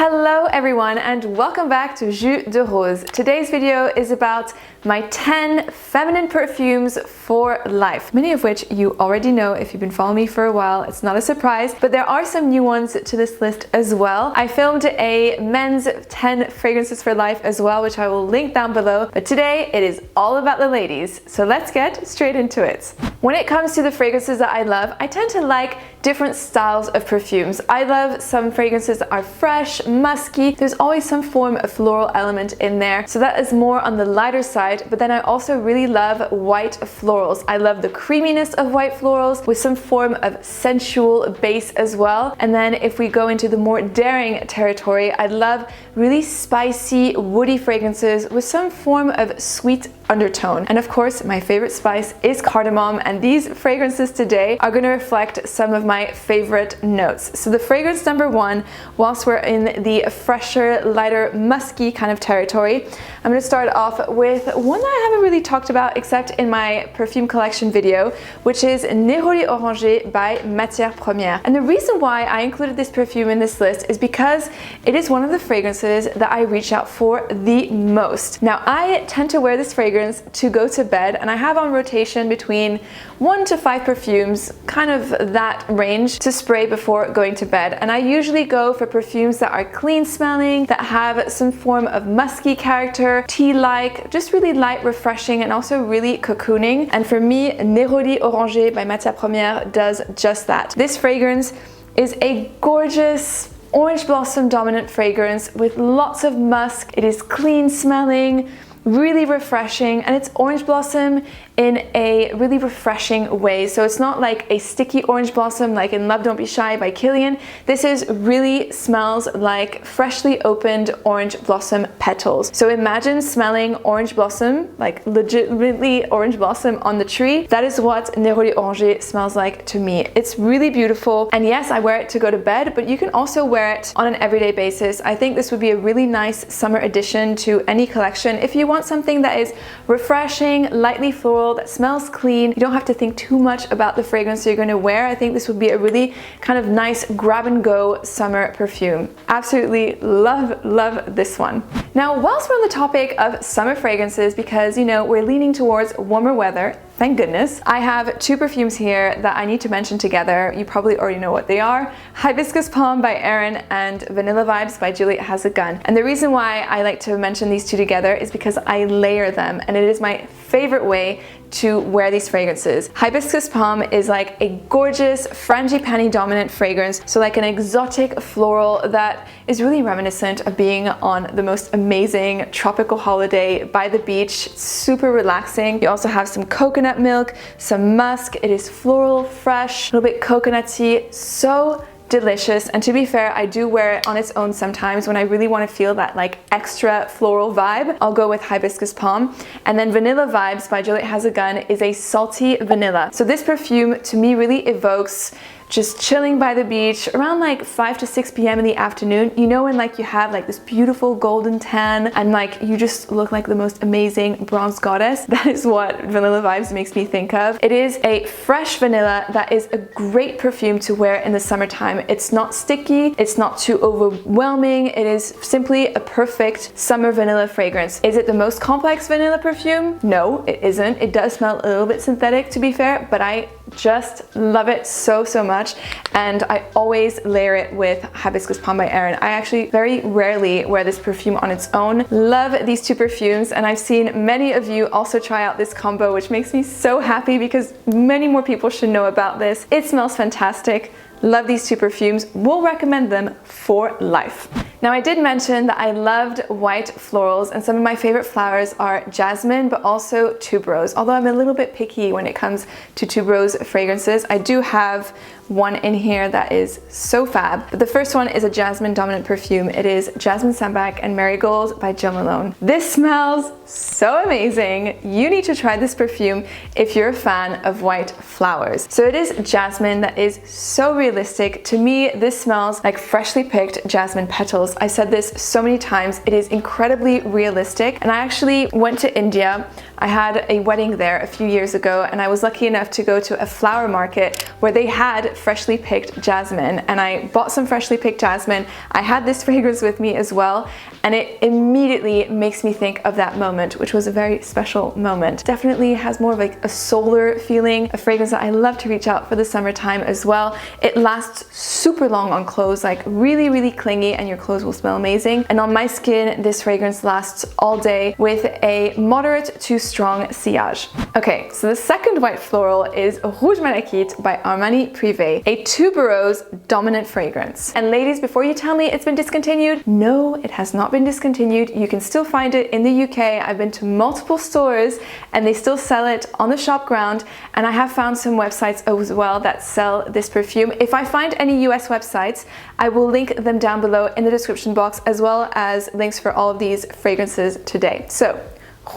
Hello everyone and welcome back to Jus de Rose. Today's video is about my 10 feminine perfumes for life, many of which you already know if you've been following me for a while. It's not a surprise, but there are some new ones to this list as well. I filmed a men's 10 fragrances for life as well, which I will link down below, but today it is all about the ladies. So let's get straight into it. When it comes to the fragrances that I love, I tend to like different styles of perfumes. I love some fragrances that are fresh, musky. There's always some form of floral element in there, so that is more on the lighter side. But then I also really love white florals. I love the creaminess of white florals with some form of sensual base as well. And then if we go into the more daring territory, I love really spicy, woody fragrances with some form of sweet undertone. And of course, my favorite spice is cardamom, and these fragrances today are going to reflect some of my favorite notes. So the fragrance number one, whilst we're in the fresher, lighter, musky kind of territory, I'm going to start off with one that I haven't really talked about except in my perfume collection video, which is Neroli Orange by Matiere Première. And the reason why I included this perfume in this list is because it is one of the fragrances that I reach out for the most. Now, I tend to wear this fragrance to go to bed, and I have on rotation between 1 to 5 perfumes, kind of that range, to spray before going to bed. And I usually go for perfumes that are clean smelling, that have some form of musky character, tea-like, just really light, refreshing, and also really cocooning. And for me, Neroli Orange by Matiere Première does just that. This fragrance is a gorgeous orange blossom dominant fragrance with lots of musk. It is clean smelling, really refreshing, and it's orange blossom in a really refreshing way. So it's not like a sticky orange blossom like in Love Don't Be Shy by Kilian. This is really smells like freshly opened orange blossom petals. So imagine smelling orange blossom, like legitimately orange blossom on the tree. That is what Neroli Orange smells like to me. It's really beautiful, and yes, I wear it to go to bed, but you can also wear it on an everyday basis. I think this would be a really nice summer addition to any collection. If you want something that is refreshing, lightly floral, that smells clean, you don't have to think too much about the fragrance you're going to wear. I think this would be a really kind of nice grab and go summer perfume. Absolutely love this one. Now, whilst we're on the topic of summer fragrances, because you know we're leaning towards warmer weather, thank goodness, I have 2 perfumes here that I need to mention together. You probably already know what they are: Hibiscus Palm by Aerin and Vanilla Vibes by Juliette Has a Gun. And the reason why I like to mention these 2 together is because I layer them, and it is my favorite way to wear these fragrances. Hibiscus Palm is like a gorgeous frangipani dominant fragrance, so like an exotic floral that is really reminiscent of being on the most amazing tropical holiday by the beach. It's super relaxing. You also have some coconut milk, some musk. It is floral, fresh, a little bit coconutty, so delicious. And to be fair, I do wear it on its own sometimes when I really want to feel that like extra floral vibe. I'll go with Hibiscus Palm. And then Vanilla Vibes by Juliette Has a Gun is a salty vanilla. So this perfume to me really evokes just chilling by the beach around like 5 to 6 p.m. in the afternoon. You know, when like you have like this beautiful golden tan and like you just look like the most amazing bronze goddess. That is what Vanilla Vibes makes me think of. It is a fresh vanilla that is a great perfume to wear in the summertime. It's not sticky, it's not too overwhelming. It is simply a perfect summer vanilla fragrance. Is it the most complex vanilla perfume? No, it isn't. It does smell a little bit synthetic, to be fair, but I just love it so much, and I always layer it with Hibiscus Palm by Aerin. I actually very rarely wear this perfume on its own. Love these 2 perfumes, and I've seen many of you also try out this combo, which makes me so happy because many more people should know about this. It smells fantastic. Love these 2 perfumes. Will recommend them for life. Now, I did mention that I loved white florals, and some of my favorite flowers are jasmine, but also tuberose. Although I'm a little bit picky when it comes to tuberose fragrances, I do have one in here that is so fab. But the first one is a jasmine dominant perfume. It is Jasmine, Sambac and Marigold by Malone. This smells so amazing. You need to try this perfume if you're a fan of white flowers. So it is jasmine that is so realistic. To me, this smells like freshly picked jasmine petals. I said this so many times. It is incredibly realistic. And I actually went to India I had a wedding there a few years ago, and I was lucky enough to go to a flower market where they had freshly picked jasmine, and I bought some freshly picked jasmine. I had this fragrance with me as well, and it immediately makes me think of that moment, which was a very special moment. Definitely has more of like a solar feeling, a fragrance that I love to reach out for the summertime as well. It lasts super long on clothes, like really, really clingy, and your clothes will smell amazing. And on my skin, this fragrance lasts all day with a moderate to strong sillage. Okay, so the second white floral is Rouge Malachite by Armani Privé, a tuberose dominant fragrance. And ladies, before you tell me it's been discontinued, no, it has not been discontinued. You can still find it in the UK. I've been to multiple stores and they still sell it on the shop ground, and I have found some websites as well that sell this perfume. If I find any US websites, I will link them down below in the description box, as well as links for all of these fragrances today. So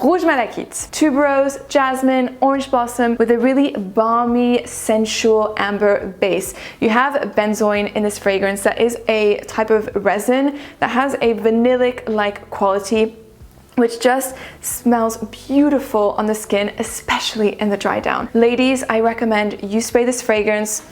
Rouge Malachite, tuberose, jasmine, orange blossom with a really balmy, sensual amber base. You have benzoin in this fragrance that is a type of resin that has a vanillic-like quality, which just smells beautiful on the skin, especially in the dry down. Ladies, I recommend you spray this fragrance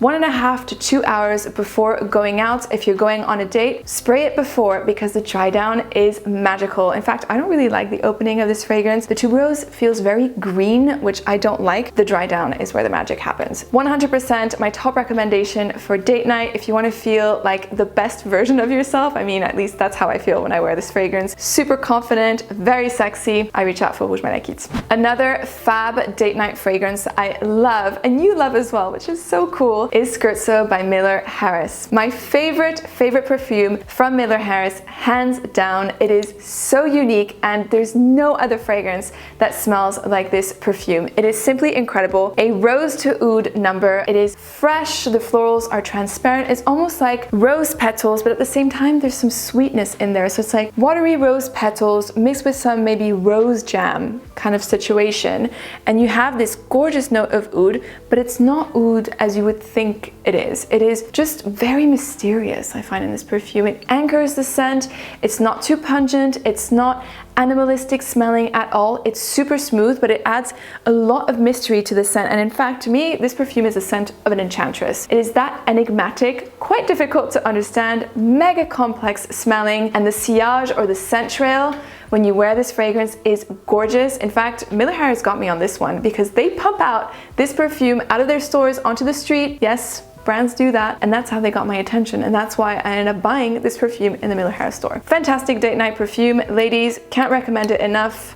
1.5 to 2 hours before going out. If you're going on a date, spray it before, because the dry down is magical. In fact, I don't really like the opening of this fragrance. The tuberose feels very green, which I don't like. The dry down is where the magic happens. 100% my top recommendation for date night if you want to feel like the best version of yourself. I mean, at least that's how I feel when I wear this fragrance. Super confident, very sexy. I reach out for Rouge Malachite. Another fab date night fragrance I love, and you love as well, which is so cool, is Scherzo by Miller Harris. My favorite perfume from Miller Harris, hands down. It is so unique, and there's no other fragrance that smells like this perfume. It is simply incredible. A rose to oud number. It is fresh, the florals are transparent. It's almost like rose petals, but at the same time there's some sweetness in there. So it's like watery rose petals mixed with some maybe rose jam kind of situation, and you have this gorgeous note of oud, but it's not oud as you would think it is. It is just very mysterious, I find, in this perfume. It anchors the scent. It's not too pungent. It's not animalistic smelling at all. It's super smooth, but it adds a lot of mystery to the scent. And in fact, to me, this perfume is the scent of an enchantress. It is that enigmatic, quite difficult to understand, mega complex smelling, and the sillage or the scent trail when you wear this fragrance is gorgeous. In fact, Miller Harris got me on this one because they pump out this perfume out of their stores onto the street. Yes, brands do that, and that's how they got my attention, and that's why I ended up buying this perfume in the Miller Harris store. Fantastic date night perfume, ladies, can't recommend it enough.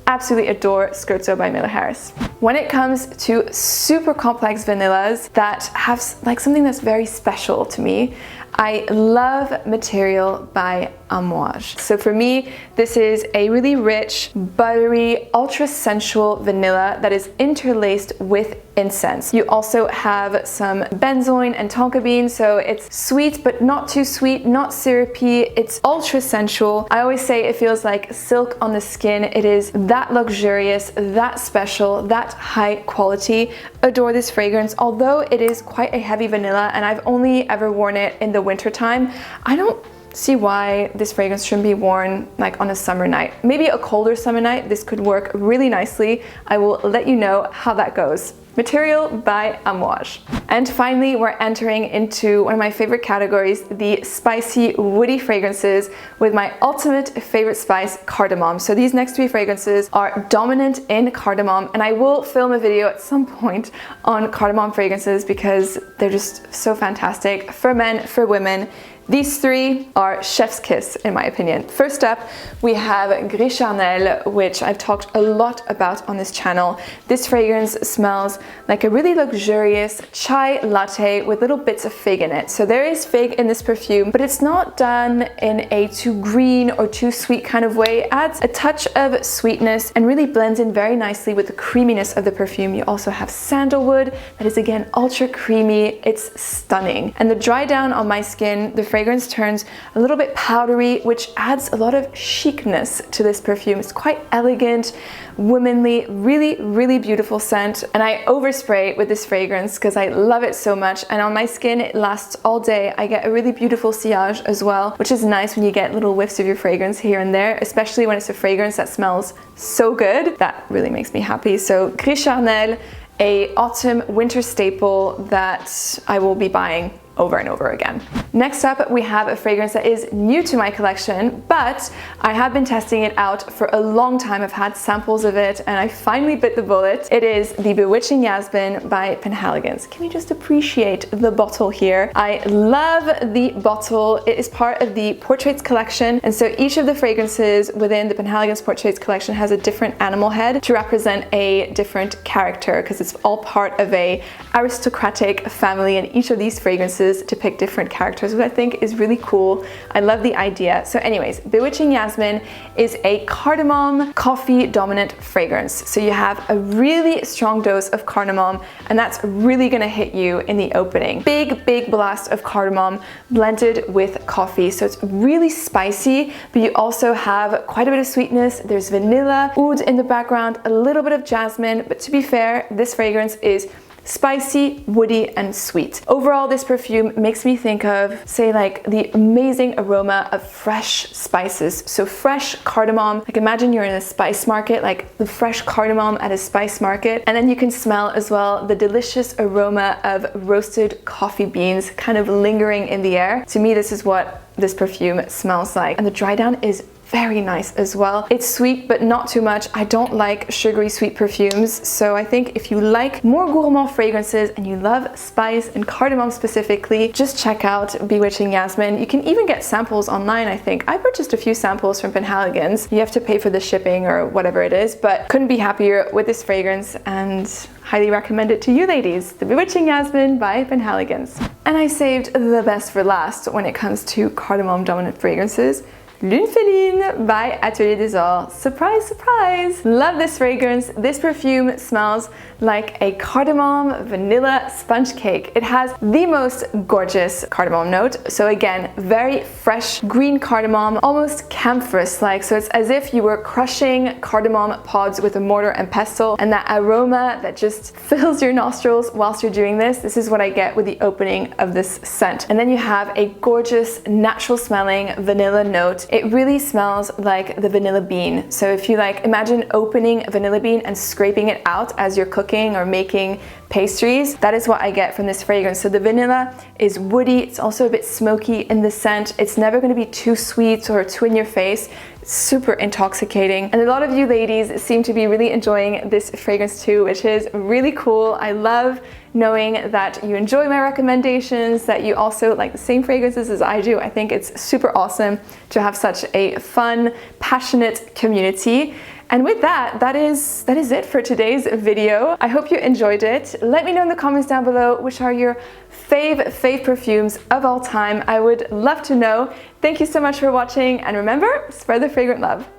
Absolutely adore Scherzo by Miller Harris. When it comes to super complex vanillas that have like something that's very special to me, I love Matiere by Amouage. So for me, this is a really rich, buttery, ultra sensual vanilla that is interlaced with incense. You also have some benzoin and tonka bean, so it's sweet but not too sweet, not syrupy. It's ultra sensual. I always say it feels like silk on the skin. It is that luxurious, that special, that high quality. Adore this fragrance. Although it is quite a heavy vanilla and I've only ever worn it in the winter time, I don't see why this fragrance shouldn't be worn like on a summer night. Maybe a colder summer night, this could work really nicely. I will let you know how that goes. Matiere by Amouage. And finally, we're entering into one of my favorite categories, the spicy, woody fragrances, with my ultimate favorite spice, cardamom. So these next three fragrances are dominant in cardamom, and I will film a video at some point on cardamom fragrances because they're just so fantastic for men, for women. These three are chef's kiss, in my opinion. First up, we have Gris Charnel, which I've talked a lot about on this channel. This fragrance smells like a really luxurious chai latte with little bits of fig in it. So there is fig in this perfume, but it's not done in a too green or too sweet kind of way. It adds a touch of sweetness and really blends in very nicely with the creaminess of the perfume. You also have sandalwood that is again ultra creamy. It's stunning. And the dry down on my skin, the fragrance turns a little bit powdery, which adds a lot of chicness to this perfume. It's quite elegant, womanly, really, really beautiful scent. And I overspray with this fragrance because I love it so much. And on my skin, it lasts all day. I get a really beautiful sillage as well, which is nice when you get little whiffs of your fragrance here and there, especially when it's a fragrance that smells so good. That really makes me happy. So Gris Charnel, a autumn winter staple that I will be buying over and over again. Next up, we have a fragrance that is new to my collection, but I have been testing it out for a long time. I've had samples of it and I finally bit the bullet. It is the Bewitching Yasmine by Penhaligon. Can you just appreciate the bottle here? I love the bottle. It is part of the Portraits collection, and so each of the fragrances within the Penhaligon's Portraits collection has a different animal head to represent a different character, because it's all part of a aristocratic family, and each of these fragrances depict different characters, which I think is really cool. I love the idea. So anyways, Bewitching Yasmine is a cardamom coffee dominant fragrance. So you have a really strong dose of cardamom, and that's really gonna hit you in the opening. Big blast of cardamom blended with coffee. So it's really spicy, but you also have quite a bit of sweetness. There's vanilla, oud in the background, a little bit of jasmine, but to be fair, this fragrance is spicy, woody, and sweet. Overall, this perfume makes me think of, say, like the amazing aroma of fresh spices. So fresh cardamom, like imagine you're in a spice market, like the fresh cardamom at a spice market. And then you can smell as well the delicious aroma of roasted coffee beans kind of lingering in the air. To me, this is what this perfume smells like. And the dry down is very nice as well. It's sweet, but not too much. I don't like sugary sweet perfumes, so I think if you like more gourmand fragrances and you love spice and cardamom specifically, just check out Bewitching Yasmine. You can even get samples online, I think. I purchased a few samples from Penhaligon's. You have to pay for the shipping or whatever it is, but couldn't be happier with this fragrance and highly recommend it to you ladies. The Bewitching Yasmine by Penhaligon's. And I saved the best for last when it comes to cardamom dominant fragrances. Lunfin by Atelier des Ors. Surprise, surprise! Love this fragrance. This perfume smells like a cardamom vanilla sponge cake. It has the most gorgeous cardamom note. So again, very fresh green cardamom, almost camphorous-like. So it's as if you were crushing cardamom pods with a mortar and pestle, and that aroma that just fills your nostrils whilst you're doing this. This is what I get with the opening of this scent. And then you have a gorgeous, natural smelling vanilla note. It really smells like the vanilla bean. So if you like, imagine opening a vanilla bean and scraping it out as you're cooking or making pastries. That is what I get from this fragrance. So the vanilla is woody. It's also a bit smoky in the scent. It's never going to be too sweet or too in your face. It's super intoxicating. And a lot of you ladies seem to be really enjoying this fragrance too, which is really cool. I love knowing that you enjoy my recommendations, that you also like the same fragrances as I do. I think it's super awesome to have such a fun, passionate community. And with that, that is it for today's video. I hope you enjoyed it. Let me know in the comments down below which are your fave perfumes of all time. I would love to know. Thank you so much for watching, and remember, spread the fragrant love.